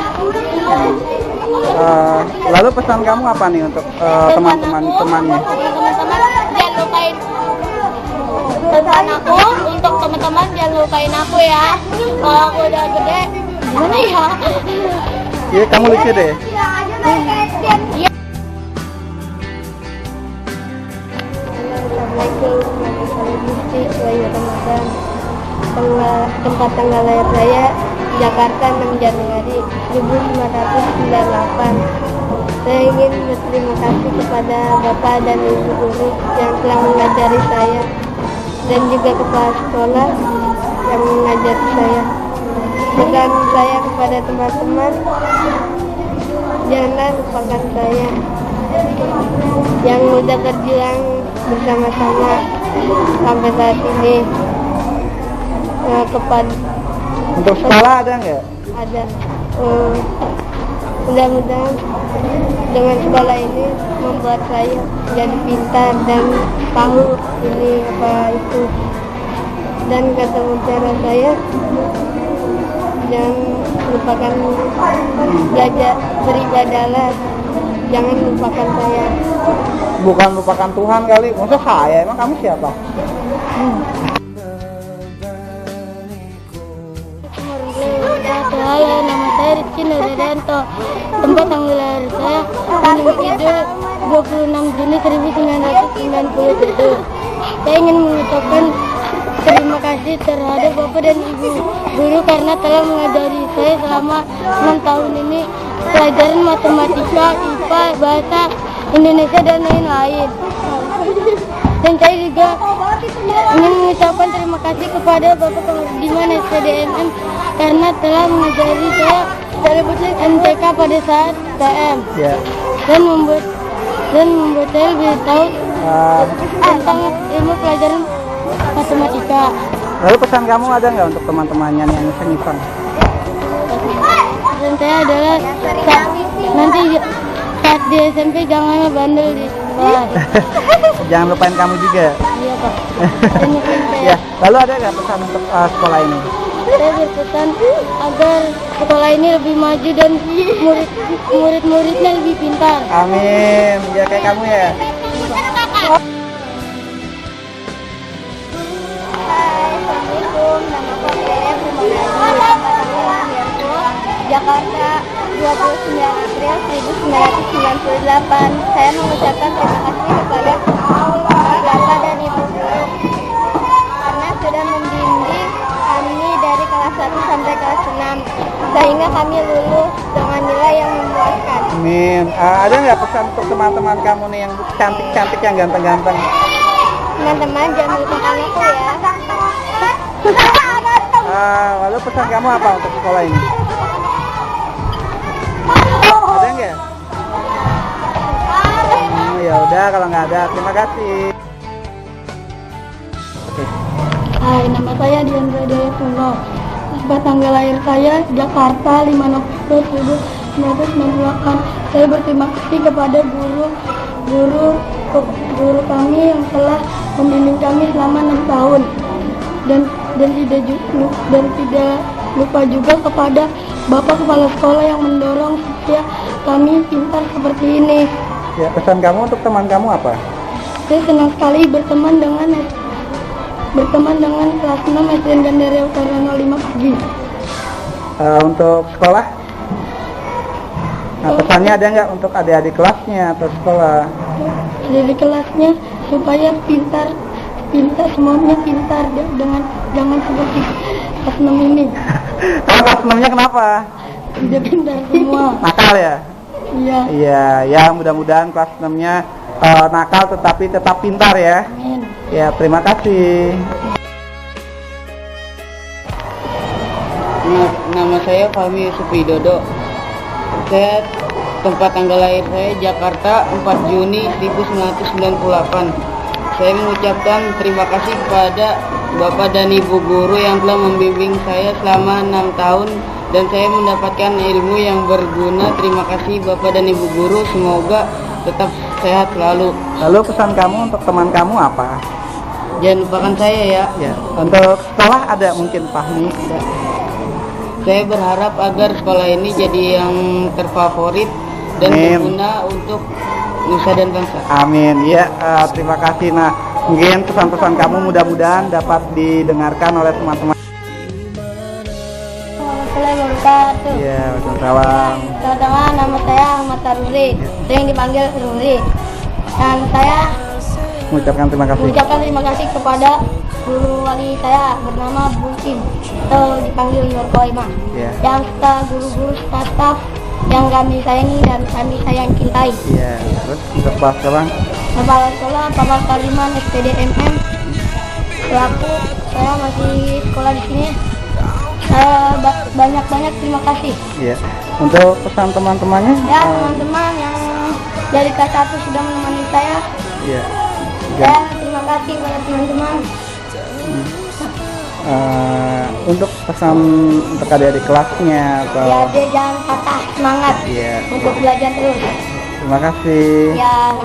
Lalu pesan kamu apa nih untuk teman-temannya? Teman-teman jangan lupain. Pesan aku untuk teman-teman jangan lupain aku ya. Kalau aku udah gede, gimana ya? Iya, kamu lucu deh. Iya. Assalamualaikum warahmatullahi wabarakatuh. Tempat tanggal lahir saya Jakarta 6 Januari 1998. Saya ingin berterima kasih kepada Bapak dan Ibu guru yang telah mengajari saya, dan juga kepala sekolah yang mengajari saya. Pesan saya kepada teman-teman, jangan lupakan saya yang udah berjuang bersama-sama sampai saat ini. Untuk sekolah ada nggak? Ada. Mudah-mudahan dengan sekolah ini membuat saya jadi pintar dan tahu ini apa itu. Dan kata mutiara saya, jangan lupakan belajar, beribadahlah, jangan lupakan saya. Bukan lupakan Tuhan kali. Maksudnya saya, emang kamu siapa? Halo, nama saya Rizky Nurdanto. Tempat tanggal lahir saya Gunung Kidul 26 Juni 1997. Saya ingin mengucapkan terima kasih terhadap Bapak dan Ibu guru karena telah mengajari saya selama 6 tahun ini pelajaran matematika, IPA, bahasa Indonesia dan lain-lain. Dan saya juga ingin mengucapkan terima kasih kepada Bapak Kemardiman SPDMM karena telah mengajari saya dari bocah MTK pada saat TM Ya. dan membuat saya lebih tahu tentang ilmu pelajaran matematika. Lalu pesan kamu ada nggak untuk teman-temannya nih yang iseng-iseng? Dan saya adalah nanti saat di SMP jangan bandel di kelas. Jangan lupain kamu juga. Iya Pak. Dan yang saya. Ya. Lalu ada nggak pesan untuk sekolah ini? Saya berpesan agar sekolah ini lebih maju dan murid-muridnya lebih pintar. Amin. Ya kayak kamu ya. Assalamualaikum, nama saya Jakarta 29 April 1998. Saya mengucapkan terima kasih kepada Bapak dan Ibu guru karena sudah membimbing kami dari kelas 1 sampai kelas 6 sehingga kami lulus dengan nilai yang memuaskan. Amin. Ada nggak pesan untuk teman-teman kamu nih yang cantik-cantik, yang ganteng-ganteng? Teman-teman jangan melupakan aku ya. Lalu pesan kamu apa untuk sekolah ini? Ada nggak? Ya udah, kalau nggak ada, terima kasih. Hai, nama saya Diandra Daya Puno. Tanggal tanggal lahir saya Jakarta 5 November 1998. Saya berterima kasih kepada guru kami yang telah membimbing kami selama 6 tahun dan tidak lupa juga kepada Bapak Kepala Sekolah yang mendorong supaya kami pintar seperti ini. Ya, pesan kamu untuk teman kamu apa? Saya senang sekali berteman dengan kelas 6 SDN Gandaria Utara 05 pagi. Untuk sekolah? Nah, pesannya ada nggak untuk adik-adik kelasnya atau sekolah? Dari kelasnya supaya pintar semuanya pintar dengan jangan seperti kelas 6 ini. Kalau kelas 6-nya kenapa? Tidak pintar semua. Nakal ya? Iya. Iya, ya mudah-mudahan kelas 6-nya nakal tetapi tetap pintar ya. Amin. Ya, terima kasih. Nama saya Fahmi Yusuf Widodo. Saya tempat tanggal lahir saya Jakarta 4 Juni 1998. Saya mengucapkan terima kasih kepada Bapak dan Ibu guru yang telah membimbing saya selama 6 tahun dan saya mendapatkan ilmu yang berguna. Terima kasih Bapak dan Ibu guru, semoga tetap sehat selalu. Lalu pesan kamu untuk teman kamu apa? Jangan lupakan saya ya. Ya, untuk sekolah ada mungkin Fahmi. Saya berharap agar sekolah ini jadi yang terfavorit dan berguna untuk nusa dan bangsa. Amin. Ya, terima kasih. Nah, mungkin pesan-pesan kamu mudah-mudahan dapat didengarkan oleh teman-teman. Assalamualaikum wabarakatuh. Ya, waalaikumsalam. Teman-teman, nama saya Ahmad Taruri, sering dipanggil Ruri. Dan saya Mengucapkan terima kasih. mengucapkan terima kasih kepada guru wali saya bernama Bu Im atau dipanggil Yorkoima. Ya. Dan serta guru-guru staf yang kami sayangi dan kami sayang cintai. Iya, terus untuk kepala sekolah? Kepala sekolah Bapak Kaliman SPDMM. Selaku saya masih sekolah di sini. Saya banyak-banyak terima kasih. Iya. Untuk pesan teman-temannya? Ya, teman-teman yang dari kelas 1 sudah menemani saya. Iya. Saya terima kasih kepada teman-teman. Untuk pesan untuk adik-adik kelasnya atau? Ya, dia jangan patah semangat untuk belajar terus. Terima kasih. Ya.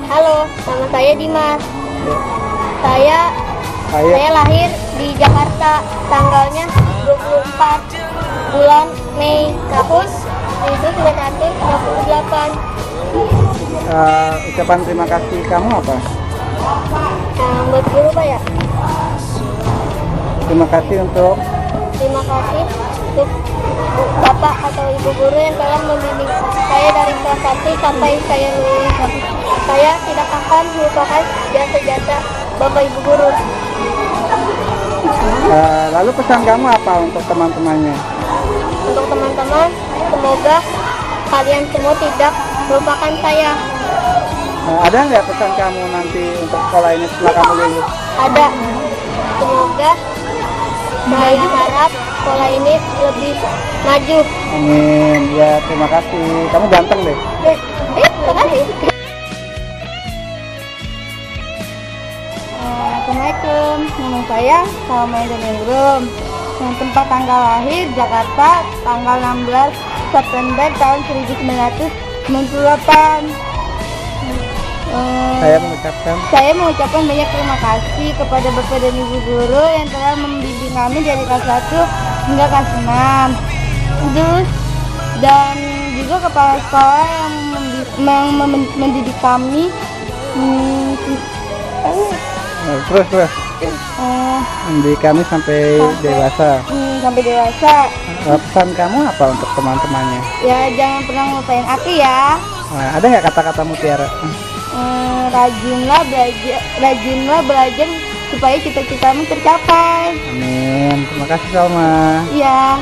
Halo, nama saya Dimas. Saya lahir di Jakarta, tanggalnya 24 bulan Mei tahun 1998. Ucapan terima kasih kamu apa? Buat guru Pak ya? Terima kasih untuk Bapak atau Ibu guru yang telah membimbing saya dari kelas 1 sampai saya lulus. Saya tidak akan melupakan jasa-jasa Bapak Ibu guru. Lalu pesan kamu apa untuk teman-temannya? Untuk teman-teman, semoga kalian semua tidak melupakan saya. Ada nggak pesan kamu nanti untuk sekolah ini setelah kamu lulus? Ada. Semoga saya harap berharap sekolah ini lebih maju. Amin. Ya, terima kasih. Kamu ganteng deh. Terima kasih. Assalamualaikum, nama saya Salma Indoningrum. Yang tempat tanggal lahir Jakarta tanggal 16 September tahun 1998. Saya mengucapkan banyak terima kasih kepada Bapak dan Ibu guru yang telah membimbing kami dari kelas 1 hingga kelas 6. Terus dan juga kepala sekolah yang mendidik kami. Terus. Mendidik kami sampai dewasa. Sampai dewasa. Pesan kamu apa untuk teman-temannya? Ya, jangan pernah ngelupain aku ya. Nah, ada nggak kata-kata mutiara? Rajinlah belajar supaya cita-citamu tercapai. Amin. Terima kasih Salma. Iya.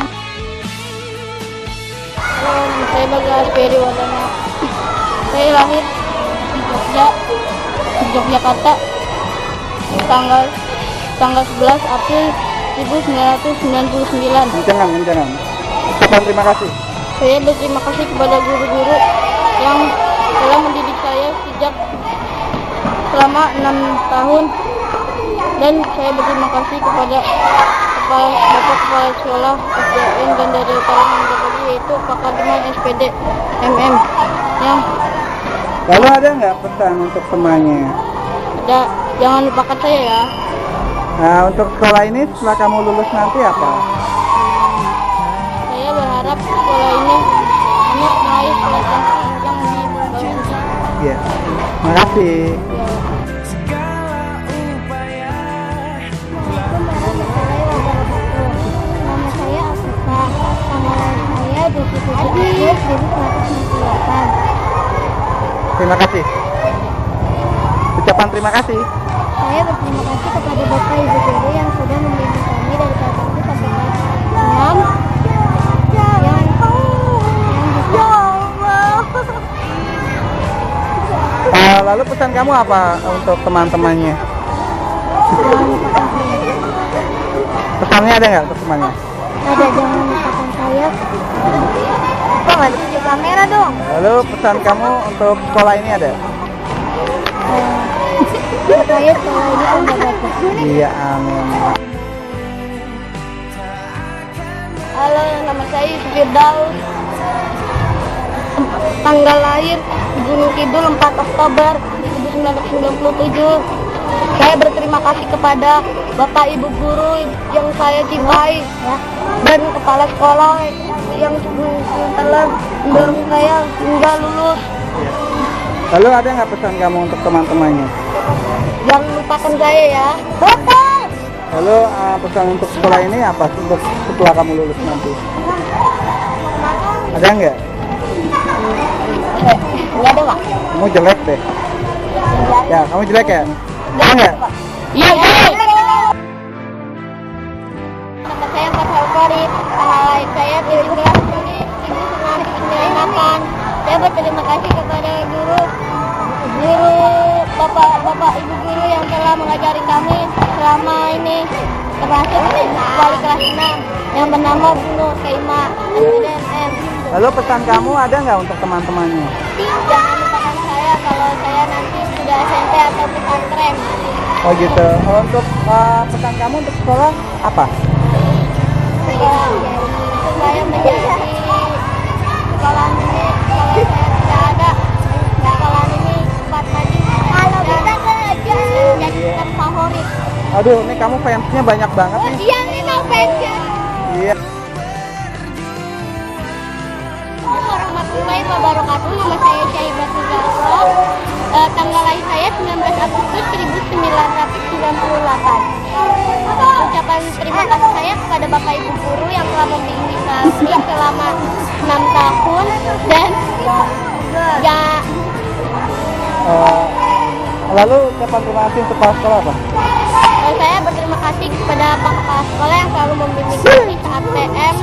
Saya Bagas Ferry Wadana. Saya lahir di Yogyakarta tanggal 11 April 1999. Jangan. Ucapan terima kasih. Saya berterima kasih kepada guru-guru yang telah mendidik saya sejak selama 6 tahun, dan saya berterima kasih kepada Bapak Kepala Sekolah SDN Gandaria Utara Mandalika, yaitu Pak Kadman SPD MM. Lalu ada nggak pesan untuk temannya? Ada, jangan lupakan saya ya. Nah, untuk sekolah ini setelah kamu lulus nanti apa? Saya berharap sekolah ini meraih prestasi yang lebih bagus. Iya. Terima kasih. Nama saya Afifah. Tanggal lahir saya 27 April 1998. Terima kasih. Ucapan terima kasih. Saya berterima kasih kepada Bapak Ibu guru yang sudah membimbing kami dari kelas 1 sampai kelas 6. Lalu pesan kamu apa untuk teman-temannya? Pesannya ada nggak untuk temannya? Ada, jangan lupakan saya. Kok nggak di kamera dong? Lalu pesan kamu untuk sekolah ini ada? Saya sekolah ini tambah bagus. Iya, amin. Halo, nama saya Firdaus. Tanggal lahir Gunung Kidul 4 Oktober 1997. Saya berterima kasih kepada Bapak Ibu guru yang saya cintai dan kepala sekolah yang telah mendorong saya hingga lulus. Lalu ada nggak pesan kamu untuk teman-temannya? Jangan lupakan saya ya. Lalu pesan untuk sekolah ini apa untuk setelah kamu lulus nanti? Ada nggak? Nggak ada, Pak. Kamu jelek deh. Ya, kamu jelek ya? Ada nggak? Iya. Nama saya Fathal Farid. Tanggal lahir saya 17 Juli 1998. Saya berterima kasih kepada guru bapak ibu guru yang telah mengajari kami selama ini, termasuk wali kelas 6 yang bernama Bu Nur Kaima SDNM. Lalu pesan kamu ada nggak untuk teman-temannya? Jangan lupakan saya kalau saya nanti sudah SMP atau pesantren. Oh gitu. Untuk pesan kamu untuk sekolah apa? Supaya menjadi sekolah ini, kalau saya tidak ada, sekolah ini cepat maju. Kalau kita kerja jadi favorit. Aduh, ini kamu fansnya banyak banget nih. Iya, ini mau fansnya. Iya. Warahmatullahi wabarakatuh. Nama saya Syaibatul Zahra. Tanggal lahir saya 19 Agustus 1998. Ucapan terima kasih saya kepada Bapak Ibu guru yang telah membimbing kami selama 6 tahun dan Lalu ucapan terima kasih untuk kepala sekolah apa? saya berterima kasih kepada Pak Kepala Sekolah yang selalu membimbing kami saat TM,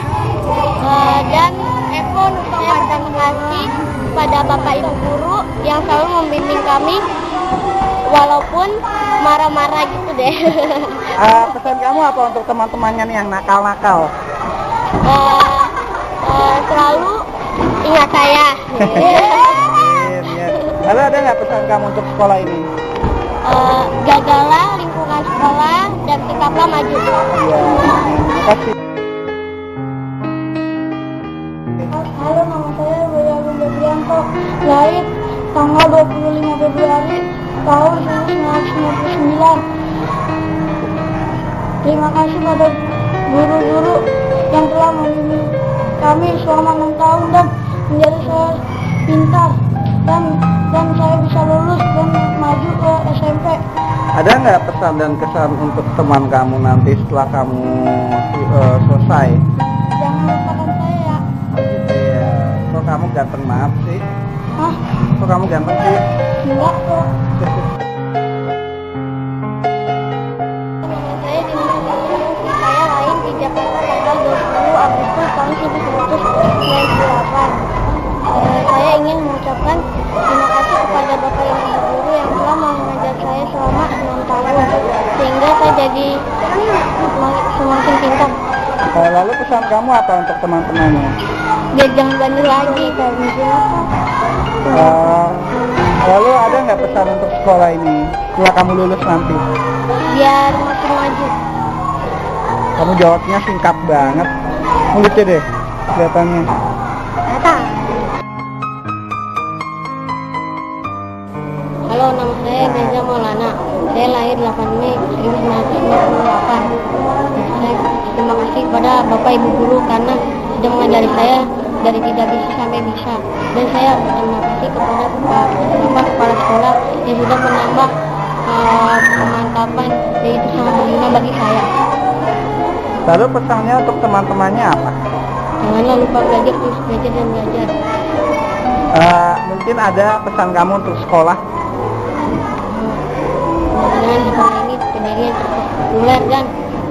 dan saya berterima kasih kepada Bapak Ibu guru yang selalu membimbing kami walaupun marah-marah gitu deh. Pesan kamu apa untuk teman-temannya nih yang nakal-nakal? Selalu ingat saya. Ya. Lalu ada nggak pesan kamu untuk sekolah ini? Jagalah lingkungan sekolah dan tetaplah maju. Iya. Terima kasih. Halo, nama saya Boyagung Febrianto, lahir tanggal 25 Februari tahun 1999. Terima kasih pada guru-guru yang telah membimbing kami selama 6 tahun dan menjadi saya pintar dan saya bisa lulus dan maju ke SMP. Ada nggak pesan dan kesan untuk teman kamu nanti setelah kamu selesai? Jangan lupakan saya ya. Gitu ya. Kok kamu ganteng banget sih? Hah? Kok kamu ganteng sih? Enggak kok. Nama saya Dinda. Saya lahir di Jakarta tanggal 20 Agustus tahun 1998. Saya ingin mengucapkan terima kasih kepada Bapak Ibu guru yang telah mengajar saya selama 6 tahun sehingga saya jadi semakin pintar. Lalu pesan kamu apa untuk teman-temannya? Biar jangan bandel lagi kayak mungkin apa. Lalu ada nggak pesan untuk sekolah ini setelah kamu lulus nanti? Biar makin maju. Kamu jawabnya singkat banget. Lucu deh kelihatannya. Halo, nama saya Reza Maulana. Saya lahir 8 Mei 1998. Saya terima kasih kepada Bapak Ibu guru karena sudah mengajari saya dari tidak bisa sampai bisa. Dan saya terima kasih kepada Bapak Kepala Sekolah yang sudah menambah pemantapan, yaitu sangat berguna bagi saya. Lalu pesannya untuk teman-temannya apa? Janganlah lupa belajar, terus belajar dan belajar. Mungkin ada pesan kamu untuk sekolah? Dengan sekolah ini pendirian terpopuler dan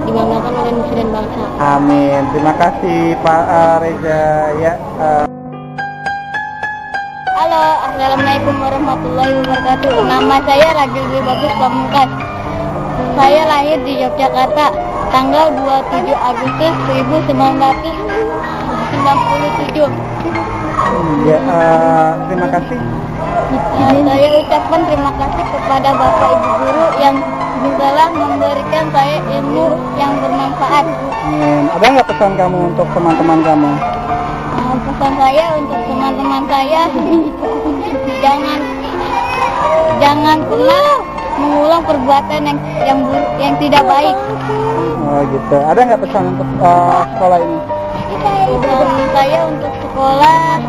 dibanggakan oleh nusa dan bangsa. Amin. Terima kasih Pak Reza. Ya. Halo, assalamualaikum warahmatullahi wabarakatuh. Nama saya Rajul Dwi Bagus Pamungkas. Saya lahir di Yogyakarta tanggal 27 Agustus 1997. Ya, terima kasih. Saya ucapkan terima kasih kepada Bapak Ibu guru yang telah memberikan saya ilmu yang bermanfaat. Amin. Ada nggak pesan kamu untuk teman-teman kamu? Pesan saya untuk teman-teman saya jangan pernah mengulang perbuatan yang tidak baik. Oh gitu. Ada nggak pesan untuk sekolah ini? Pesan saya untuk sekolah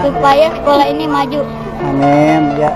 supaya sekolah ini maju. Amin. Ya.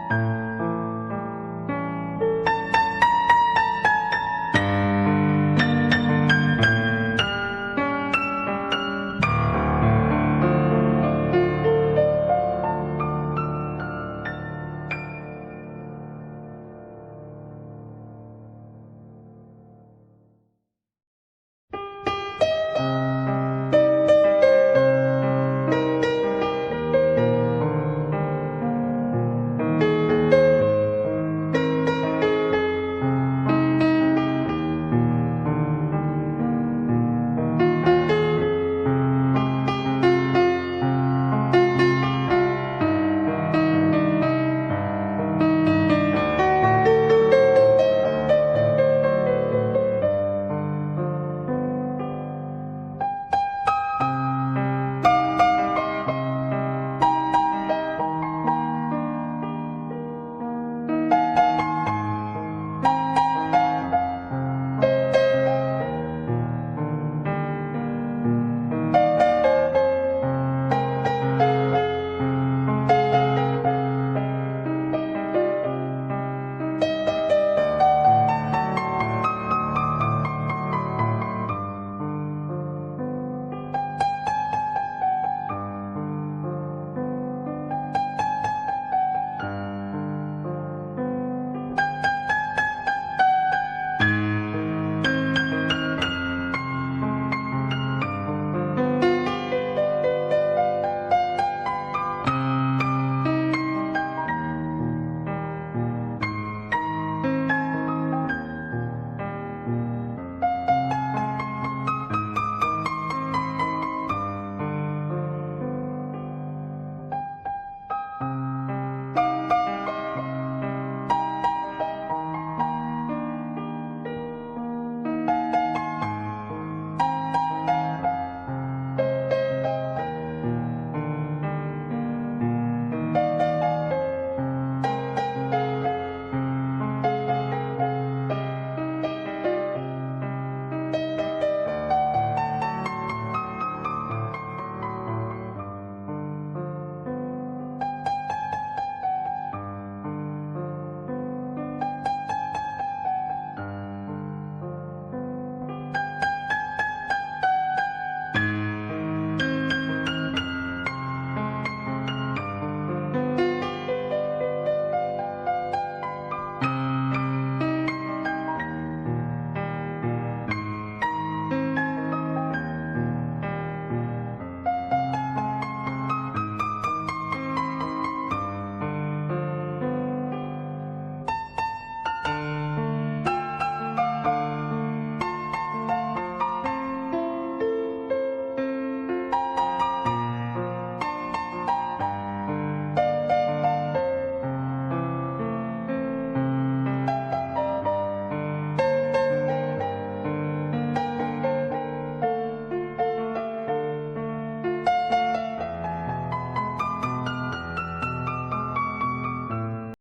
Thank